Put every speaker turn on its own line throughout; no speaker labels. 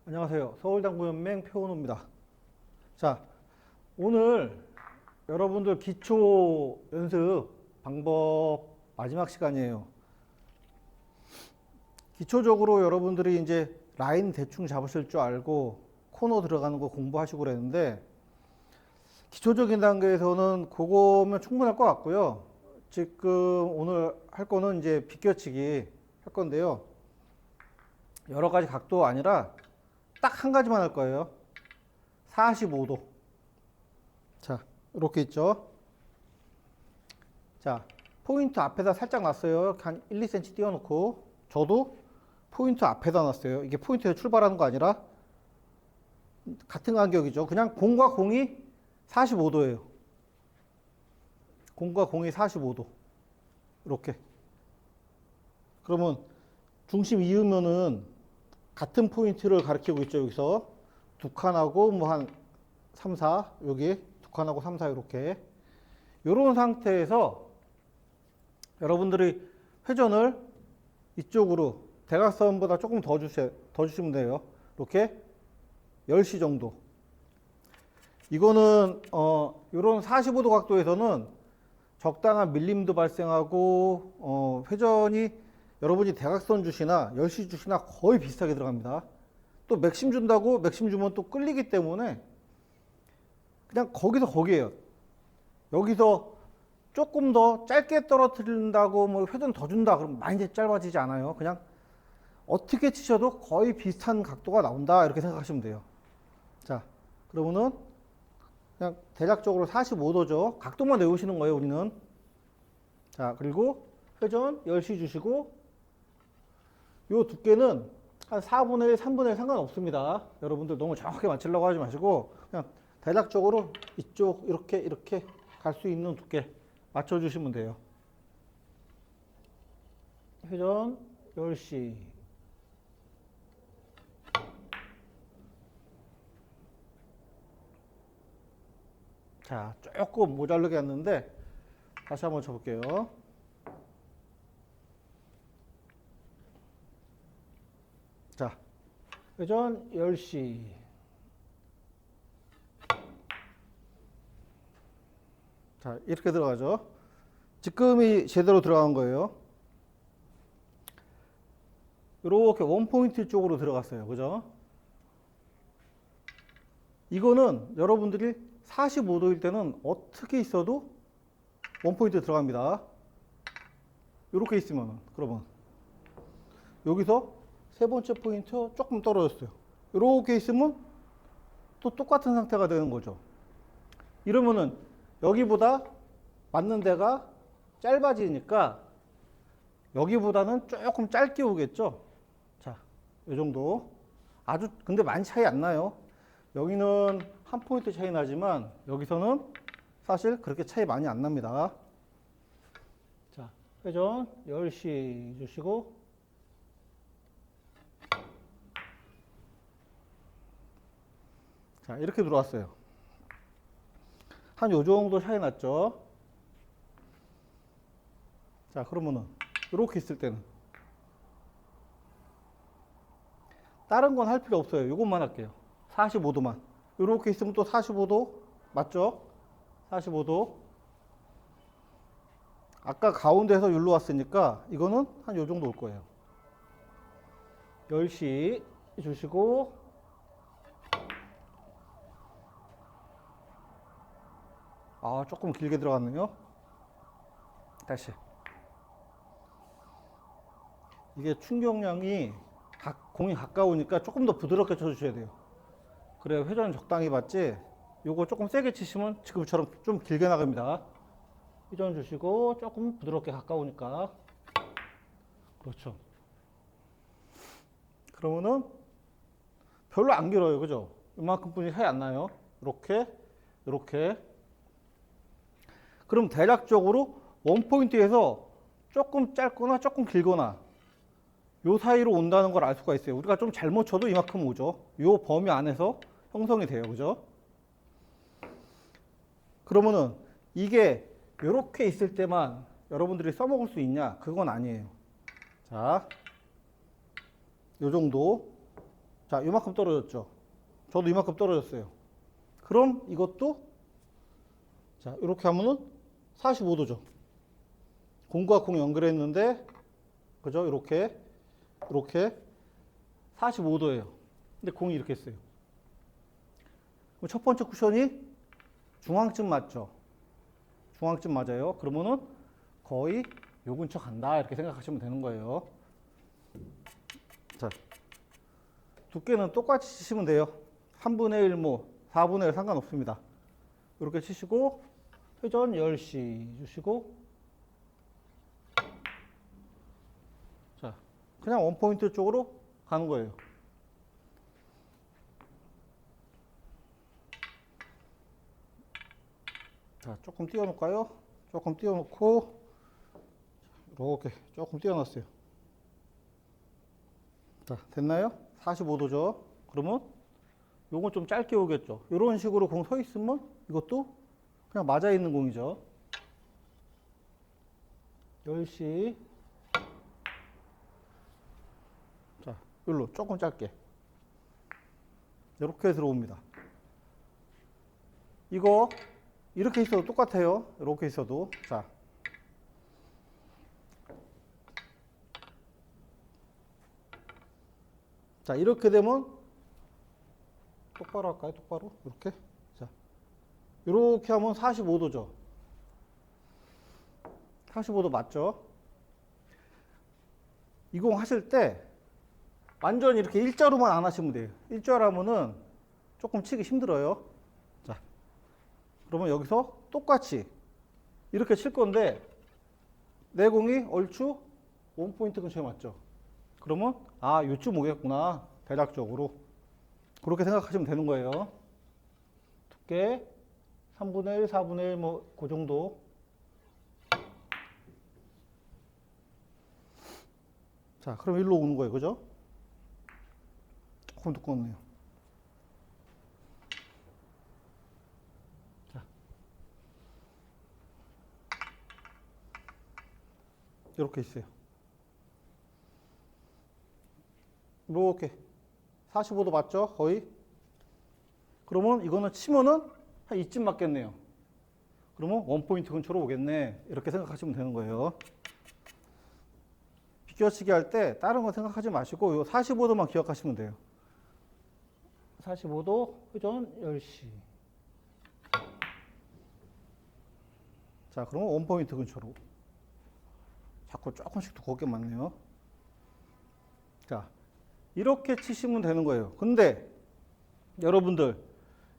안녕하세요. 서울당구연맹 표은호입니다. 자, 오늘 여러분들 기초 연습 방법 마지막 시간이에요. 기초적으로 여러분들이 이제 라인 대충 잡으실 줄 알고 코너 들어가는 거 공부하시고 그랬는데 기초적인 단계에서는 그거면 충분할 것 같고요. 지금 오늘 할 거는 이제 비껴치기 할 건데요. 여러 가지 각도 아니라 딱 한 가지만 할 거예요. 45도. 자, 이렇게 있죠. 자, 포인트 앞에다 살짝 놨어요. 한 1, 2cm 띄워놓고. 저도 포인트 앞에다 놨어요. 이게 포인트에서 출발하는 거 아니라 같은 간격이죠. 그냥 공과 공이 45도예요. 공과 공이 45도. 이렇게. 그러면 중심 이으면은 같은 포인트를 가리키고 있죠. 여기서 두 칸하고 뭐 한 3, 4 여기 두 칸하고 3, 4 이렇게 이런 상태에서 여러분들이 회전을 이쪽으로 대각선보다 조금 더 주시면 돼요. 이렇게 10시 정도. 이거는 이런 45도 각도에서는 적당한 밀림도 발생하고 회전이 여러분이 대각선 주시나 10시 주시나 거의 비슷하게 들어갑니다. 또 맥심 준다고 맥심 주면 또 끌리기 때문에 그냥 거기서 거기에요. 여기서 조금 더 짧게 떨어뜨린다고 뭐 회전 더 준다 그러면 많이 짧아지지 않아요. 그냥 어떻게 치셔도 거의 비슷한 각도가 나온다 이렇게 생각하시면 돼요. 자, 그러면은 그냥 대략적으로 45도죠. 각도만 외우시는 거예요, 우리는. 자, 그리고 회전 10시 주시고 요 두께는 한 4분의 1, 3분의 1 상관없습니다. 여러분들 너무 정확하게 맞추려고 하지 마시고 그냥 대략적으로 이쪽 이렇게 갈 수 있는 두께 맞춰주시면 돼요. 회전 10시. 자, 조금 모자르게 했는데 다시 한번 쳐볼게요. 자, 회전 10시. 자, 이렇게 들어가죠. 지금이 제대로 들어간 거예요. 이렇게 원포인트 쪽으로 들어갔어요. 그죠? 이거는 여러분들이 45도일 때는 어떻게 있어도 원포인트 들어갑니다. 이렇게 있으면 그러면 여기서 세 번째 포인트 조금 떨어졌어요. 이렇게 있으면 또 똑같은 상태가 되는 거죠. 이러면은 여기보다 맞는 데가 짧아지니까 여기보다는 조금 짧게 오겠죠. 자, 이 정도. 아주 근데 많이 차이 안 나요. 여기는 한 포인트 차이 나지만 여기서는 사실 그렇게 차이 많이 안 납니다. 자, 회전 10시 주시고 자, 이렇게 들어왔어요. 한 요 정도 차이 났죠. 자, 그러면은 이렇게 있을 때는 다른 건 할 필요 없어요. 이것만 할게요. 45도만. 이렇게 있으면 또 45도 맞죠? 45도. 아까 가운데에서 여기로 왔으니까 이거는 한 요 정도 올 거예요. 10시 주시고 아, 조금 길게 들어갔네요. 다시. 이게 충격량이 공이 가까우니까 조금 더 부드럽게 쳐주셔야 돼요. 그래야 회전 적당히 받지. 요거 조금 세게 치시면 지금처럼 좀 길게 나갑니다. 회전 주시고 조금 부드럽게 가까우니까. 그렇죠. 그러면은 별로 안 길어요. 그죠? 이만큼 뿐이 차이 안 나요. 이렇게. 그럼 대략적으로 원포인트에서 조금 짧거나 조금 길거나 요 사이로 온다는 걸 알 수가 있어요. 우리가 좀 잘못 쳐도 이만큼 오죠. 요 범위 안에서 형성이 돼요. 그죠? 그러면은 이게 이렇게 있을 때만 여러분들이 써먹을 수 있냐? 그건 아니에요. 자, 요 정도. 자, 요만큼 떨어졌죠. 저도 이만큼 떨어졌어요. 그럼 이것도 자, 이렇게 하면은 45도죠. 공과 공 연결했는데, 그죠? 이렇게 45도예요. 근데 공이 이렇게 있어요. 그럼 첫 번째 쿠션이 중앙쯤 맞죠? 중앙쯤 맞아요. 그러면은 거의 요 근처 간다. 이렇게 생각하시면 되는 거예요. 자, 두께는 똑같이 치시면 돼요. 3분의 1, 뭐, 4분의 1 상관없습니다. 이렇게 치시고, 회전 10시 주시고, 자, 그냥 원포인트 쪽으로 가는 거예요. 자, 조금 띄워놓을까요? 조금 띄워놓고, 이렇게 조금 띄워놨어요. 자, 됐나요? 45도죠. 그러면 요건 좀 짧게 오겠죠. 이런 식으로 공 서 있으면 이것도 그냥 맞아 있는 공이죠. 10시. 자, 여기로 조금 짧게. 이렇게 들어옵니다. 이거 이렇게 있어도 똑같아요. 이렇게 있어도. 자, 이렇게 되면 똑바로 할까요? 똑바로? 이렇게. 자, 이렇게 하면 45도죠. 45도 맞죠? 이 공 하실 때 완전히 이렇게 일자로만 안 하시면 돼요. 일자로 하면은 조금 치기 힘들어요. 자, 그러면 여기서 똑같이 이렇게 칠 건데 내 공이 얼추 원포인트 근처에 맞죠? 그러면 아, 요쯤 오겠구나. 대략적으로. 그렇게 생각하시면 되는 거예요. 두께 3분의 1, 4분의 1, 뭐, 그 정도. 자, 그럼 일로 오는 거예요. 그죠? 조금 두껍네요. 자. 이렇게 있어요. 이렇게. 45도 맞죠? 거의. 그러면 이거는 치면은 한 이쯤 맞겠네요. 그러면 원포인트 근처로 오겠네. 이렇게 생각하시면 되는 거예요. 비껴치기 할 때 다른 거 생각하지 마시고 요 45도만 기억하시면 돼요. 45도 회전 10시. 자, 그러면 원포인트 근처로. 자꾸 조금씩 두껍게 맞네요. 자, 이렇게 치시면 되는 거예요. 근데 여러분들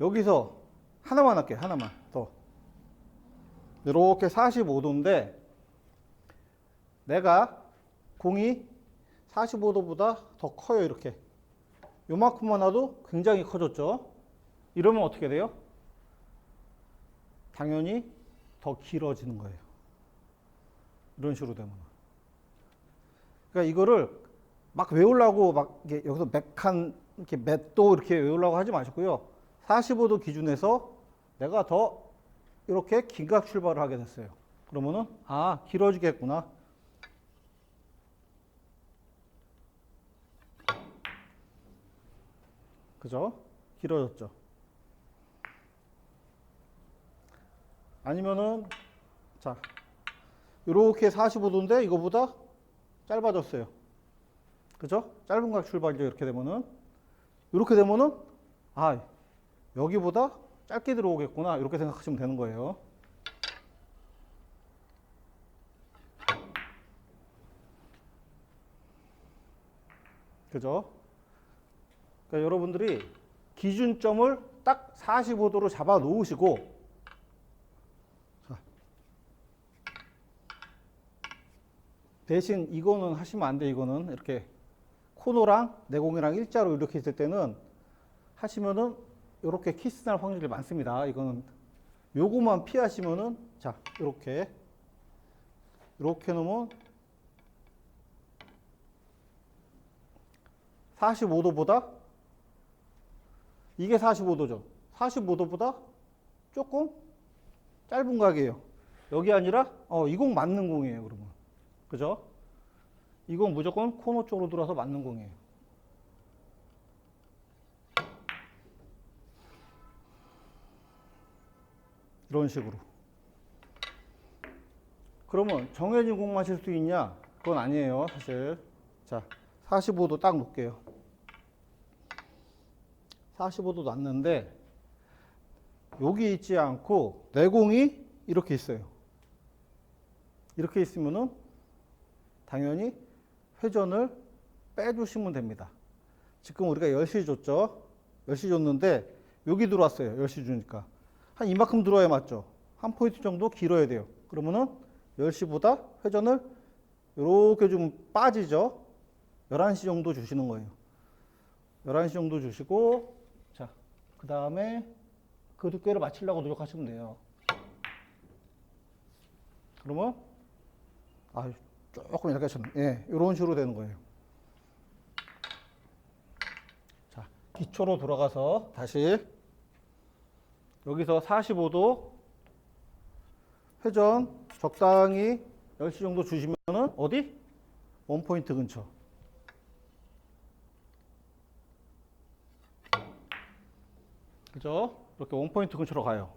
여기서 하나만 할게요. 하나만 더. 이렇게 45도인데 내가 공이 45도보다 더 커요. 이렇게. 요만큼만 와도 굉장히 커졌죠. 이러면 어떻게 돼요? 당연히 더 길어지는 거예요. 이런 식으로 되면. 그러니까 이거를 막 외우려고 막 이렇게 여기서 몇 칸, 이렇게 몇 도 이렇게 외우려고 하지 마시고요. 45도 기준에서 내가 더 이렇게 긴각 출발을 하게 됐어요. 그러면은, 아, 길어지겠구나. 그죠? 길어졌죠. 아니면은, 자, 이렇게 45도인데 이거보다 짧아졌어요. 그죠? 짧은 각 출발이죠. 이렇게 되면은. 이렇게 되면은, 아, 여기보다 짧게 들어오겠구나. 이렇게 생각하시면 되는 거예요. 그죠? 그러니까 여러분들이 기준점을 딱 45도로 잡아 놓으시고, 자, 대신 이거는 하시면 안 돼. 이거는 이렇게 코너랑 내공이랑 일자로 이렇게 있을 때는 하시면은 이렇게 키스 날 확률이 많습니다. 이거는 요거만 피하시면은, 자, 이렇게 놓으면 45도보다 이게 45도죠. 45도보다 조금 짧은 각이에요. 여기 아니라 이 공 맞는 공이에요. 그러면 그죠? 이 공 무조건 코너 쪽으로 들어와서 맞는 공이에요. 이런 식으로. 그러면 정해진 공만 칠 수 있냐? 그건 아니에요, 사실. 자, 45도 딱 놓을게요. 45도 놨는데 여기 있지 않고 내공이 이렇게 있어요. 이렇게 있으면은 당연히 회전을 빼주시면 됩니다. 지금 우리가 10시 줬죠? 10시 줬는데 여기 들어왔어요. 10시 주니까. 한 이만큼 들어와야 맞죠? 한 포인트 정도 길어야 돼요. 그러면은 10시보다 회전을 이렇게 좀 빠지죠? 11시 정도 주시는 거예요. 11시 정도 주시고, 자, 그 다음에 그 두께를 맞추려고 노력하시면 돼요. 그러면, 조금 이렇게 하셨네. 예, 이런 식으로 되는 거예요. 자, 기초로 돌아가서 다시 여기서 45도 회전 적당히 10시 정도 주시면은 어디? 원포인트 근처. 그죠? 이렇게 원포인트 근처로 가요.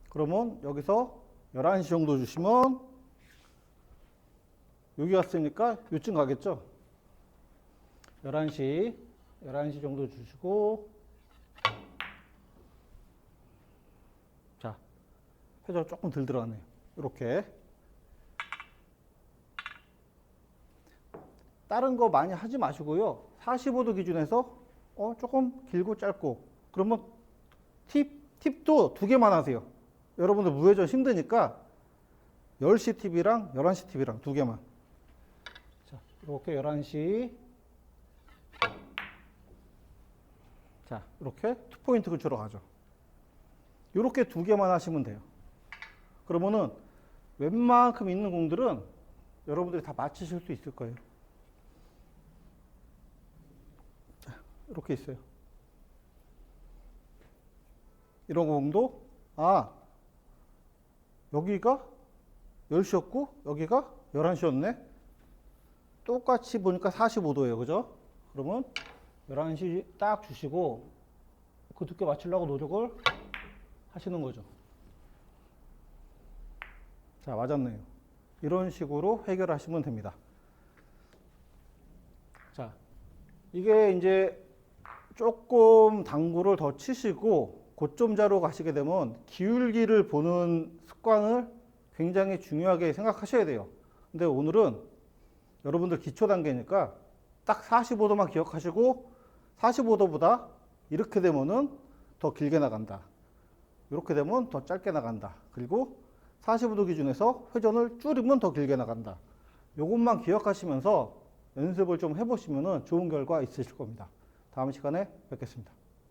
그러면 여기서 11시 정도 주시면 여기 왔으니까 요쯤 가겠죠? 11시 정도 주시고, 자, 회전 조금 덜 들어가네요. 이렇게. 다른 거 많이 하지 마시고요. 45도 기준에서 조금 길고 짧고. 그러면 팁도 2개만 하세요. 여러분들 무회전 힘드니까 10시 팁이랑 11시 팁이랑 2개만. 자, 이렇게 11시. 자, 이렇게 투포인트 근처로 가죠. 이렇게 2개만 하시면 돼요. 그러면은 웬만큼 있는 공들은 여러분들이 다 맞추실 수 있을 거예요. 자, 이렇게 있어요. 이런 공도, 여기가 10시였고, 여기가 11시였네? 똑같이 보니까 45도예요. 그죠? 그러면 11시 딱 주시고, 그 두께 맞추려고 노력을 하시는 거죠. 자, 맞았네요. 이런 식으로 해결하시면 됩니다. 자, 이게 이제 조금 당구를 더 치시고 고점자로 가시게 되면 기울기를 보는 습관을 굉장히 중요하게 생각하셔야 돼요. 근데 오늘은 여러분들 기초 단계니까 딱 45도만 기억하시고 45도보다 이렇게 되면은 더 길게 나간다. 이렇게 되면 더 짧게 나간다. 그리고 45도 기준에서 회전을 줄이면 더 길게 나간다. 이것만 기억하시면서 연습을 좀 해보시면 좋은 결과 있으실 겁니다. 다음 시간에 뵙겠습니다.